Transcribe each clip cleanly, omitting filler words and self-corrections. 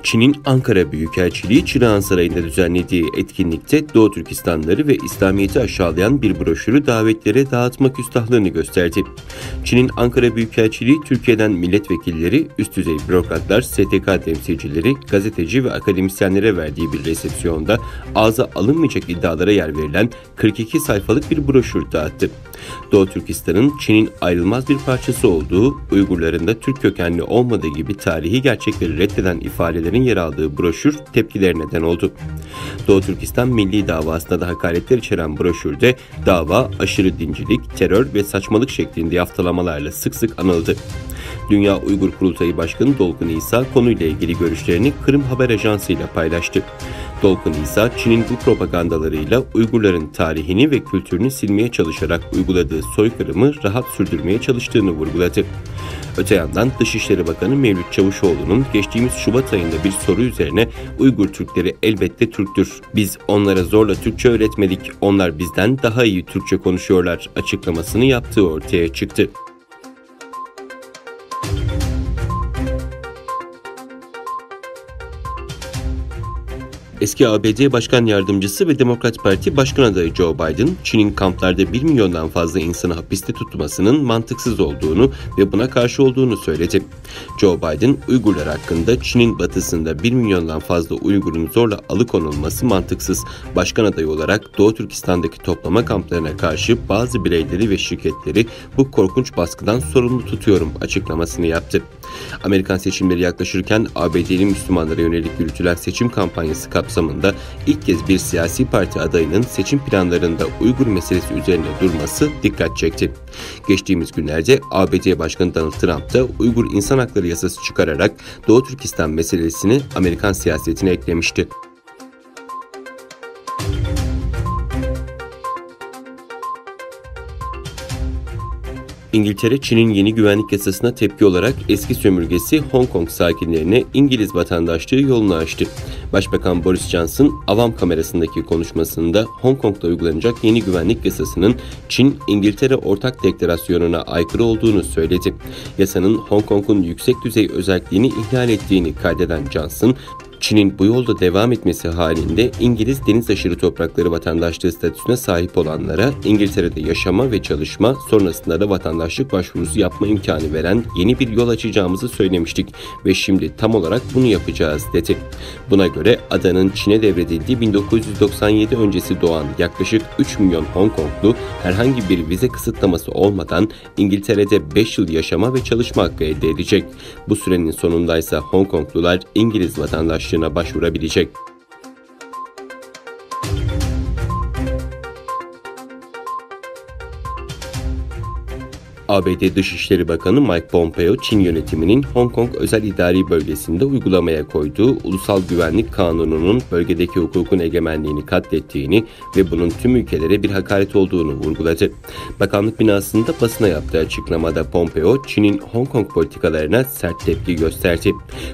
Çin'in Ankara Büyükelçiliği Çırağan Sarayı'nda düzenlediği etkinlikte Doğu Türkistanları ve İslamiyet'i aşağılayan bir broşürü davetlere dağıtma küstahlığını gösterdi. Çin'in Ankara Büyükelçiliği Türkiye'den milletvekilleri, üst düzey bürokratlar, STK temsilcileri, gazeteci ve akademisyenlere verdiği bir resepsiyonda ağza alınmayacak iddialara yer verilen 42 sayfalık bir broşür dağıttı. Doğu Türkistan'ın Çin'in ayrılmaz bir parçası olduğu, Uygurların da Türk kökenli olmadığı gibi tarihi gerçekleri reddeden ifadelerin yer aldığı broşür tepkilere neden oldu. Doğu Türkistan Milli Davası'na da hakaretler içeren broşürde dava aşırı dincilik, terör ve saçmalık şeklinde yaftalamalarla sık sık anıldı. Dünya Uygur Kurultayı Başkanı Dolkun İsa konuyla ilgili görüşlerini Kırım Haber Ajansı ile paylaştı. Dolkun İsa, Çin'in bu propagandalarıyla Uygurların tarihini ve kültürünü silmeye çalışarak uyguladığı soykırımı rahat sürdürmeye çalıştığını vurguladı. Öte yandan Dışişleri Bakanı Mevlüt Çavuşoğlu'nun geçtiğimiz Şubat ayında bir soru üzerine Uygur Türkleri elbette Türktür. Biz onlara zorla Türkçe öğretmedik, onlar bizden daha iyi Türkçe konuşuyorlar açıklamasını yaptığı ortaya çıktı. Eski ABD Başkan Yardımcısı ve Demokrat Parti Başkan adayı Joe Biden, Çin'in kamplarda 1 milyondan fazla insanı hapiste tutmasının mantıksız olduğunu ve buna karşı olduğunu söyledi. Joe Biden, Uygurlar hakkında Çin'in batısında 1 milyondan fazla Uygur'un zorla alıkonulması mantıksız. Başkan adayı olarak Doğu Türkistan'daki toplama kamplarına karşı bazı bireyleri ve şirketleri bu korkunç baskıdan sorumlu tutuyorum açıklamasını yaptı. Amerikan seçimleri yaklaşırken ABD'li Müslümanlara yönelik yürütülen seçim kampanyası kapsamında ilk kez bir siyasi parti adayının seçim planlarında Uygur meselesi üzerine durması dikkat çekti. Geçtiğimiz günlerde ABD Başkanı Donald Trump da Uygur İnsan Hakları Yasası çıkararak Doğu Türkistan meselesini Amerikan siyasetine eklemişti. İngiltere, Çin'in yeni güvenlik yasasına tepki olarak eski sömürgesi Hong Kong sakinlerine İngiliz vatandaşlığı yolunu açtı. Başbakan Boris Johnson, avam kamerasındaki konuşmasında Hong Kong'da uygulanacak yeni güvenlik yasasının Çin-İngiltere Ortak Deklarasyonu'na aykırı olduğunu söyledi. Yasanın Hong Kong'un yüksek düzey özelliğini ihlal ettiğini kaydeden Johnson, Çin'in bu yolda devam etmesi halinde İngiliz deniz aşırı toprakları vatandaşlığı statüsüne sahip olanlara İngiltere'de yaşama ve çalışma, sonrasında da vatandaşlık başvurusu yapma imkanı veren yeni bir yol açacağımızı söylemiştik ve şimdi tam olarak bunu yapacağız dedi. Buna göre adanın Çin'e devredildiği 1997 öncesi doğan yaklaşık 3 milyon Hong Konglu herhangi bir vize kısıtlaması olmadan İngiltere'de 5 yıl yaşama ve çalışma hakkı elde edecek. Bu sürenin sonundaysa Hong Konglular İngiliz vatandaşlığına başvurabilecek. ABD Dışişleri Bakanı Mike Pompeo, Çin yönetiminin Hong Kong Özel İdari Bölgesi'nde uygulamaya koyduğu Ulusal Güvenlik Kanunu'nun bölgedeki hukukun egemenliğini katlettiğini ve bunun tüm ülkelere bir hakaret olduğunu vurguladı. Bakanlık binasında basına yaptığı açıklamada Pompeo, Çin'in Hong Kong politikalarına sert tepki gösterdi.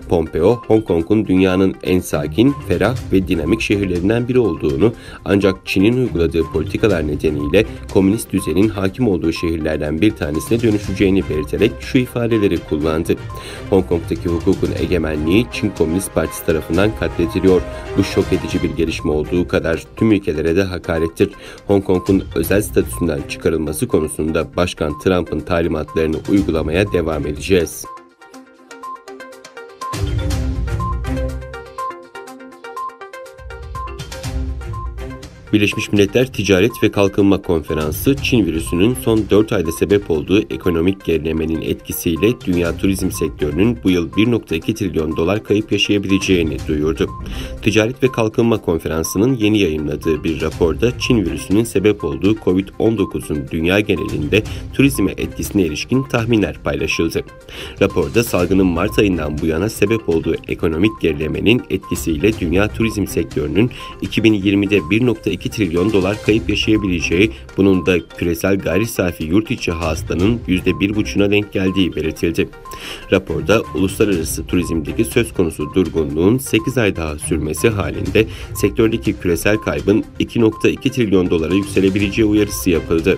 Pompeo, Hong Kong'un dünyanın en sakin, ferah ve dinamik şehirlerinden biri olduğunu, ancak Çin'in uyguladığı politikalar nedeniyle komünist düzenin hakim olduğu şehirlerden bir tanesine dönüşeceğini belirterek şu ifadeleri kullandı. Hong Kong'daki hukukun egemenliği Çin Komünist Partisi tarafından katlediliyor. Bu şok edici bir gelişme olduğu kadar tüm ülkelere de hakarettir. Hong Kong'un özel statüsünden çıkarılması konusunda Başkan Trump'ın talimatlarını uygulamaya devam edeceğiz. Birleşmiş Milletler Ticaret ve Kalkınma Konferansı, Çin virüsünün son 4 ayda sebep olduğu ekonomik gerilemenin etkisiyle dünya turizm sektörünün bu yıl 1,2 trilyon dolar kayıp yaşayabileceğini duyurdu. Ticaret ve Kalkınma Konferansı'nın yeni yayımladığı bir raporda Çin virüsünün sebep olduğu COVID-19'un dünya genelinde turizme etkisine ilişkin tahminler paylaşıldı. Raporda salgının Mart ayından bu yana sebep olduğu ekonomik gerilemenin etkisiyle dünya turizm sektörünün 2020'de 1,2 trilyon dolar kayıp yaşayabileceği, bunun da küresel gayri safi yurt içi hasılanın %1,5'una denk geldiği belirtildi. Raporda uluslararası turizmdeki söz konusu durgunluğun 8 ay daha sürmesi halinde sektördeki küresel kaybın 2,2 trilyon dolara yükselebileceği uyarısı yapıldı.